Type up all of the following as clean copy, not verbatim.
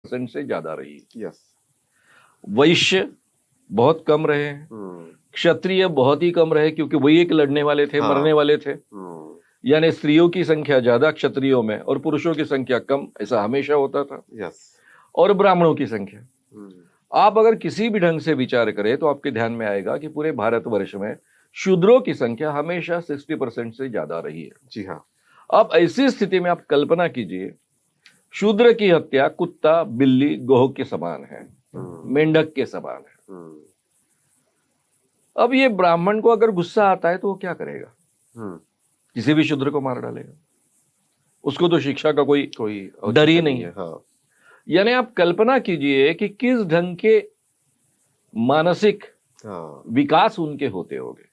50% से ज्यादा रही। यस। वैश्य बहुत कम रहे हैं, क्षत्रिय बहुत ही कम रहे, क्योंकि वही एक लड़ने वाले थे, मरने वाले थे। यानी स्त्रियों की संख्या ज्यादा क्षत्रियों में और पुरुषों की संख्या कम, ऐसा हमेशा होता था। यस। और ब्राह्मणों की संख्या, आप अगर किसी भी ढंग से विचार करें तो आपके ध्यान में आएगा कि पूरे भारतवर्ष में शूद्रों की संख्या हमेशा 60% से ज्यादा रही है। जी हाँ। अब ऐसी स्थिति में आप कल्पना कीजिए, शूद्र की हत्या कुत्ता, बिल्ली, गोह के समान है, मेंढक के समान है। अब ये ब्राह्मण को अगर गुस्सा आता है तो वो क्या करेगा? किसी भी शूद्र को मार डालेगा। उसको तो शिक्षा का कोई डर ही नहीं है। हाँ। यानी आप कल्पना कीजिए कि किस ढंग के मानसिक विकास उनके होते होंगे।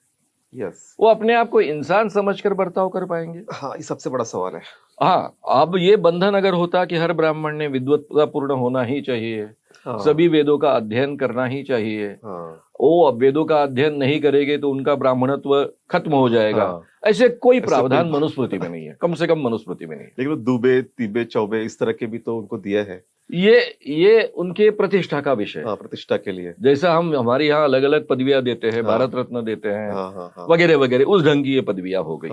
यस। वो अपने आप को इंसान समझकर बर्ताव कर पाएंगे? हाँ, ये सबसे बड़ा सवाल है। हाँ, अब ये बंधन अगर होता कि हर ब्राह्मण ने विद्वत्ता पूर्ण होना ही चाहिए, सभी वेदों का अध्ययन करना ही चाहिए, वो अब वेदों का अध्ययन नहीं करेंगे तो उनका ब्राह्मणत्व खत्म हो जाएगा, ऐसे कोई प्रावधान मनुस्मृति में नहीं है, कम से कम मनुस्मृति में नहीं है। लेकिन दुबे, तिबे, चौबे इस तरह के भी तो उनको दिया है। ये उनके प्रतिष्ठा का विषय है। प्रतिष्ठा के लिए, जैसा हम हमारे यहाँ अलग अलग पदवियां देते हैं, भारत रत्न देते हैं, वगैरह वगैरह, उस ढंग की ये पदवियां हो गई।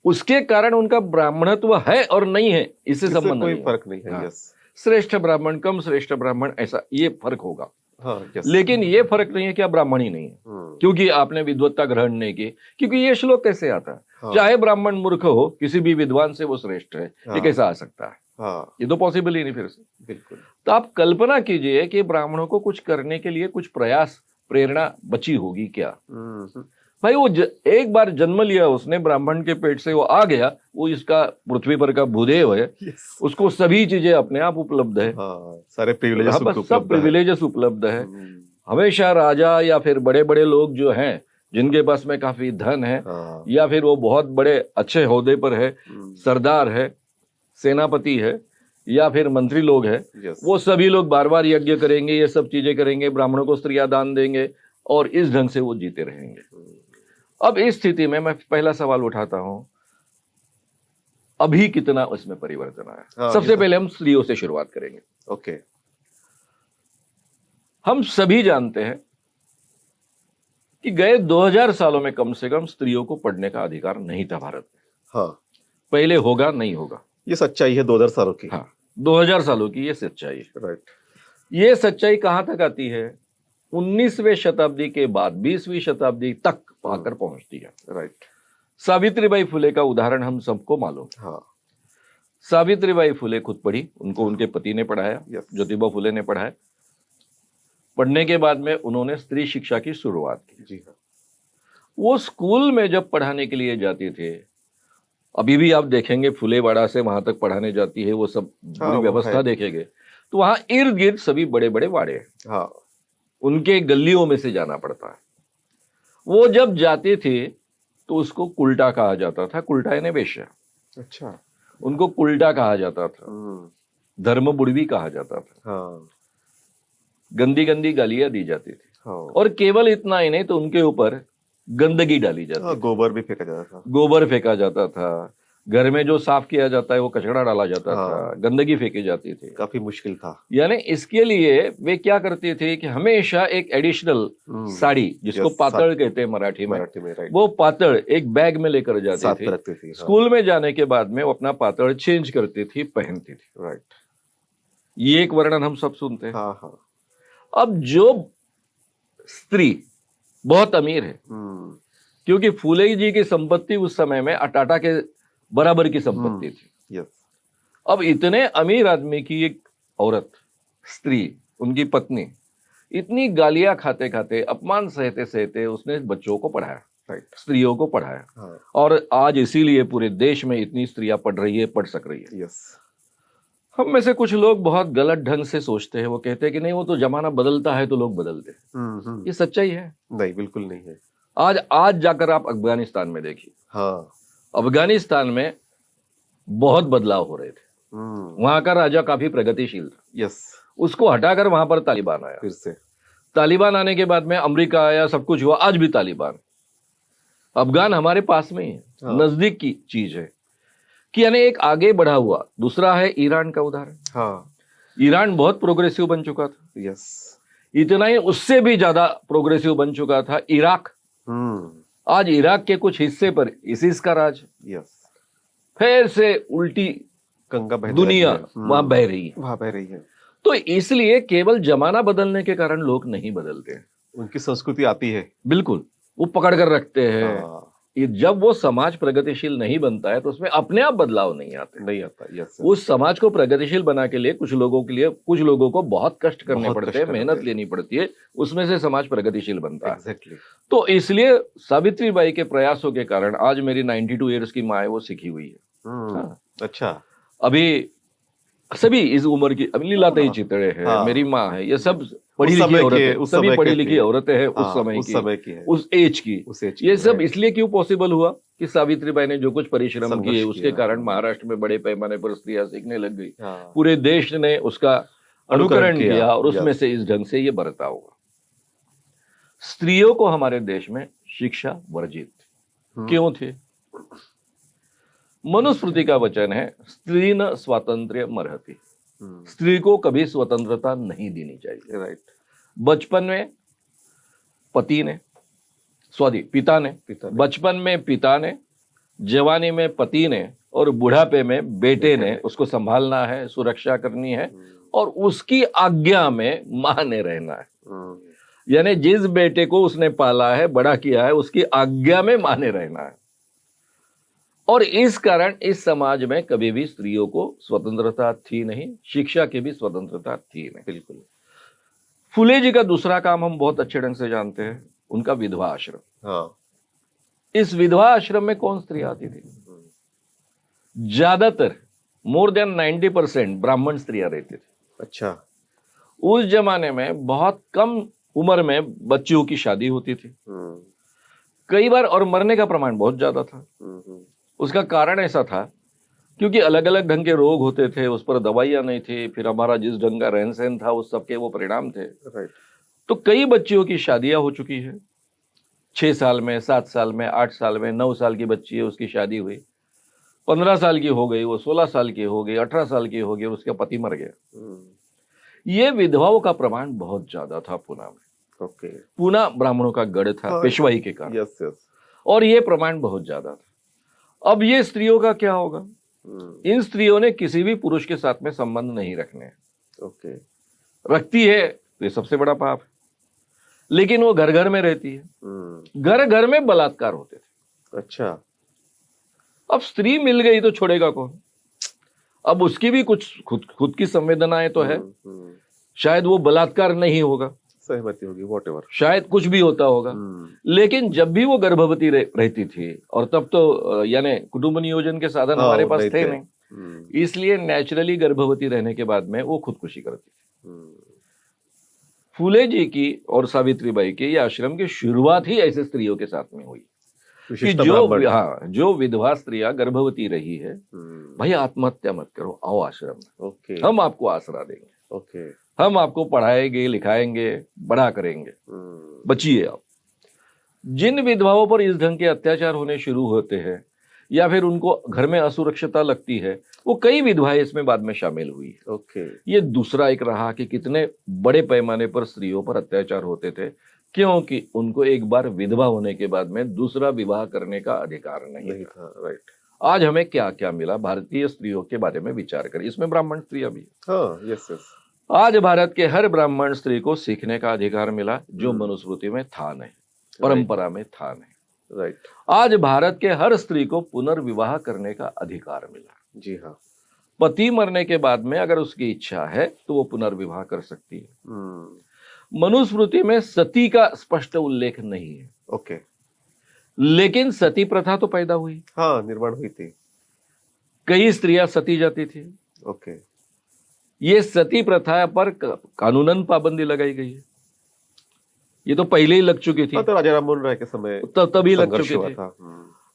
उसके कारण उनका ब्राह्मणत्व है और नहीं है, इससे संबंध कोई फर्क नहीं है। यस। श्रेष्ठ ब्राह्मण, कम श्रेष्ठ ब्राह्मण, ऐसा ये फर्क होगा। यस। लेकिन ये फर्क नहीं है कि आप ब्राह्मण ही नहीं है क्योंकि आपने विद्वत्ता ग्रहण नहीं की। क्योंकि ये श्लोक कैसे आता है? चाहे ब्राह्मण मूर्ख हो, किसी भी विद्वान से वो श्रेष्ठ है, ये कैसा आ सकता है? ये तो पॉसिबल ही नहीं फिर से। बिल्कुल। तो आप कल्पना कीजिए कि ब्राह्मणों को कुछ करने के लिए कुछ प्रयास, प्रेरणा बची होगी क्या? भाई वो एक बार जन्म लिया उसने, ब्राह्मण के पेट से वो आ गया, वो इसका पृथ्वी पर का भूदेव है। उसको सभी चीजें अपने आप उपलब्ध है। सारे प्रिविलेजेस उपलब्ध है। हमेशा राजा या फिर बड़े बड़े लोग जो हैं, जिनके पास में काफी धन है, या फिर वो बहुत बड़े अच्छे ओहदे पर है, सरदार है, सेनापति है, या फिर मंत्री लोग है, वो सभी लोग बार बार यज्ञ करेंगे, ये सब चीजें करेंगे, ब्राह्मणों को स्त्रियां दान देंगे और इस ढंग से वो जीते रहेंगे। अब इस स्थिति में मैं पहला सवाल उठाता हूं, अभी कितना उसमें परिवर्तन आया? सबसे पहले हम स्त्रियों से शुरुआत करेंगे। ओके। हम सभी जानते हैं कि गए 2000 सालों में कम से कम स्त्रियों को पढ़ने का अधिकार नहीं था भारत में। पहले होगा नहीं होगा, ये सच्चाई है 2000 सालों की। 2000 सालों की ये सच्चाई है। राइट। ये सच्चाई कहां तक आती है? 19वीं शताब्दी के बाद 20वीं शताब्दी तक आकर पहुंचती है। राइट। सावित्रीबाई फुले का उदाहरण हम सबको मालूम। सावित्रीबाई फुले खुद पढ़ी, उनको उनके पति ने पढ़ाया, ज्योतिबा फुले ने पढ़ाया। पढ़ने के बाद में उन्होंने स्त्री शिक्षा की शुरुआत की। जी हाँ। वो स्कूल में जब पढ़ाने के लिए जाते थे, अभी भी आप देखेंगे फुलेवाड़ा से वहां तक पढ़ाने जाती है, वो सब पूरी व्यवस्था देखेंगे तो वहां इर्द गिर्द सभी बड़े बड़े वाड़े हैं। उनके गलियों में से जाना पड़ता है। वो जब जाते थे तो उसको कुल्टा कहा जाता था। कुल्टा यानी वेश्या। अच्छा। उनको कुल्टा कहा जाता था, धर्म बुड़वी कहा जाता था। गंदी गंदी गालियां दी जाती थी। और केवल इतना ही नहीं तो उनके ऊपर गंदगी डाली जाती थी। गोबर भी फेंका जाता था। गोबर फेंका जाता था। घर में जो साफ किया जाता है वो कचरा डाला जाता था, गंदगी फेंकी जाती थी। काफी मुश्किल था। यानी इसके लिए वे क्या करते थे कि हमेशा एक एडिशनल साड़ी, जिसको पातड़ कहते हैं मराठी में, वो पातड़ एक बैग में लेकर जाती थी। स्कूल में जाने के बाद में वो अपना पातड़ चेंज करती थी, पहनती थी। राइट। ये एक वर्णन हम सब सुनते हैं। अब जो स्त्री बहुत अमीर है, क्योंकि फूले जी की संपत्ति उस समय में टाटा के बराबर की संपत्ति थी। अब इतने अमीर आदमी की एक औरत, स्त्री, उनकी पत्नी, इतनी गालियां खाते खाते, अपमान सहते सहते उसने बच्चों को पढ़ाया, स्त्रियों को पढ़ाया। और आज इसीलिए पूरे देश में इतनी स्त्रियां पढ़ रही है, पढ़ सक रही है। हम में से कुछ लोग बहुत गलत ढंग से सोचते हैं। वो कहते हैं कि नहीं, वो तो जमाना बदलता है तो लोग बदलते हैं। ये सच्चाई है? नहीं, बिल्कुल नहीं है। आज जाकर आप अफगानिस्तान में देखिए। अफगानिस्तान में बहुत बदलाव हो रहे थे। वहां का राजा काफी प्रगतिशील था। उसको हटाकर वहां पर तालिबान आया। फिर से तालिबान आने के बाद में अमेरिका आया, सब कुछ हुआ, आज भी तालिबान। अफगान हमारे पास में ही है, नजदीक की चीज है कि यानी एक आगे बढ़ा हुआ। दूसरा है ईरान का उदाहरण। ईरान बहुत प्रोग्रेसिव बन चुका था, यस। इतना ही उससे भी ज्यादा प्रोग्रेसिव बन चुका था इराक। आज इराक के कुछ हिस्से पर इसिस का राज, यस। फिर से उल्टी गंगा बहने दुनिया लगी है। वहां बह रही है। वहां बह रही है। तो इसलिए केवल जमाना बदलने के कारण लोग नहीं बदलते हैं। उनकी संस्कृति आती है। बिल्कुल, वो पकड़ कर रखते हैं। हाँ, ये जब वो समाज प्रगतिशील नहीं बनता है तो उसमें अपने आप बदलाव नहीं आते। नहीं आता। यस। उस समाज को प्रगतिशील बना के लिए कुछ लोगों को बहुत कष्ट करने बहुत पड़ते कष्ट हैं, करने मेहनत पड़ते लेनी पड़ती है, उसमें से समाज प्रगतिशील बनता है। एग्जैक्टली। तो इसलिए सावित्रीबाई के प्रयासों के कारण आज मेरी 92 ईयर्स की माँ है, वो सीखी हुई है। हाँ। अच्छा। अभी सभी इस उम्र की, अभी लीलाताई हाँ, चितड़े है, हाँ, मेरी माँ है, ये सब पढ़ी उस लिखी समय औरतें, के- उस सभी समय पढ़ी के लिखी थे। औरतें हैं हाँ, उस समय उस समय की है। उस एज की। उस एज ये की, सब right। इसलिए क्यों पॉसिबल हुआ कि सावित्रीबाई ने जो कुछ परिश्रम संघर्ष किए उसके किया। कारण महाराष्ट्र में बड़े पैमाने पर स्त्रियां सीखने लग गई। हाँ, पूरे देश ने उसका अनुकरण किया और उसमें यस। से इस ढंग से ये बर्ताव हुआ। स्त्रियों को हमारे देश में शिक्षा वर्जित क्यों थे? मनुस्मृति का वचन है, स्त्री न स्वातंत्र्य मर्हति। स्त्री को कभी स्वतंत्रता नहीं देनी चाहिए। राइट। बचपन में पिता ने, बचपन में पिता ने, जवानी में पति ने और बुढ़ापे में बेटे ने उसको संभालना है, सुरक्षा करनी है और उसकी आज्ञा में मां ने रहना है। यानी जिस बेटे को उसने पाला है, बड़ा किया है, उसकी आज्ञा में मां ने रहना है। और इस कारण इस समाज में कभी भी स्त्रियों को स्वतंत्रता थी नहीं, शिक्षा की भी स्वतंत्रता थी नहीं। बिल्कुल। फुले जी का दूसरा काम हम बहुत अच्छे ढंग से जानते हैं, उनका विधवा आश्रम। हाँ। इस विधवा आश्रम में कौन स्त्री आती थी? ज्यादातर मोर देन 90% ब्राह्मण स्त्रियां रहती थी। अच्छा। उस जमाने में बहुत कम उम्र में बच्चियों की शादी होती थी, कई बार, और मरने का प्रमाण बहुत ज्यादा था। उसका कारण ऐसा था क्योंकि अलग अलग ढंग के रोग होते थे, उस पर दवाइयां नहीं थी, फिर हमारा जिस ढंग का रहन सहन था उस सबके वो परिणाम थे। राइट। तो कई बच्चियों की शादियां हो चुकी है, 6 साल में, 7 साल में, 8 साल में, 9 साल की बच्ची है, उसकी शादी हुई, 15 साल की हो गई, वो 16 साल की हो गई, 18 साल की हो गई और उसका पति मर गया। ये विधवाओं का प्रमाण बहुत ज्यादा था पुणे में। ओके। पुणे ब्राह्मणों का गढ़ था, हाँ, पेशवाई के कारण। Yes yes. और ये प्रमाण बहुत ज्यादा था। अब ये स्त्रियों का क्या होगा? इन स्त्रियों ने किसी भी पुरुष के साथ में संबंध नहीं रखने। ओके। रखती है तो ये सबसे बड़ा पाप है, लेकिन वो घर घर में रहती है, घर घर में बलात्कार होते थे। अच्छा। अब स्त्री मिल गई तो छोड़ेगा कौन? अब उसकी भी कुछ खुद की संवेदनाएं तो है, शायद वो बलात्कार नहीं होगा, सहमति होगी, व्हाटएवर, शायद कुछ भी होता होगा। लेकिन जब भी वो गर्भवती रहती थी, और तब तो यानी कुटुंब नियोजन के साधन हमारे पास थे नहीं, इसलिए नेचुरली गर्भवती रहने के बाद में वो खुदकुशी करती थी। फूले जी की और सावित्रीबाई के ये आश्रम की शुरुआत ही ऐसे स्त्रियों के साथ में हुई कि जो विधवा स्त्रियां गर्भवती रही है, भाई आत्महत्या मत करो, आओ आश्रम में, ओके, हम आपको आसरा देंगे, ओके, हम आपको पढ़ाएंगे, लिखाएंगे, बड़ा करेंगे, बचिए आप। जिन विधवाओं पर इस ढंग के अत्याचार होने शुरू होते हैं या फिर उनको घर में असुरक्षितता लगती है, वो कई विधवाएं इसमें बाद में शामिल हुई। ओके। ये दूसरा एक रहा कि कितने बड़े पैमाने पर स्त्रियों पर अत्याचार होते थे, क्योंकि उनको एक बार विधवा होने के बाद में दूसरा विवाह करने का अधिकार नहीं था। राइट। आज हमें क्या क्या मिला भारतीय स्त्रियों के बारे में विचार करें, इसमें ब्राह्मण स्त्रियां भी। हाँ, यस यस। आज भारत के हर ब्राह्मण स्त्री को सीखने का अधिकार मिला, जो मनुस्मृति में था नहीं, परंपरा में था नहीं। राइट। आज भारत के हर स्त्री को पुनर्विवाह करने का अधिकार मिला। जी हाँ। पति मरने के बाद में अगर उसकी इच्छा है तो वो पुनर्विवाह कर सकती है। मनुस्मृति में सती का स्पष्ट उल्लेख नहीं है। ओके। लेकिन सती प्रथा तो पैदा हुई, हाँ, निर्माण हुई थी, कई स्त्रियां सती जाती थी। ओके। ये सती प्रथा पर कानूनन पाबंदी लगाई गई है, ये तो पहले ही लग चुकी थी, तो राजा राममोहन राय के समय तभी लग चुकी थी।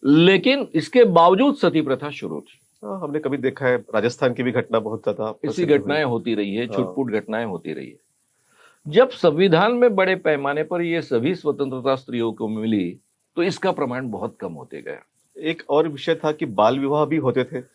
लेकिन इसके बावजूद सती प्रथा शुरू थी। हमने कभी देखा है, राजस्थान की भी घटना बहुत ज्यादा ऐसी घटनाएं होती रही है, छुटपुट घटनाएं होती रही है। जब संविधान में बड़े पैमाने पर ये सभी स्वतंत्रता स्त्रियों को मिली तो इसका प्रमाण बहुत कम होते गया। एक और विषय था कि बाल विवाह भी होते थे।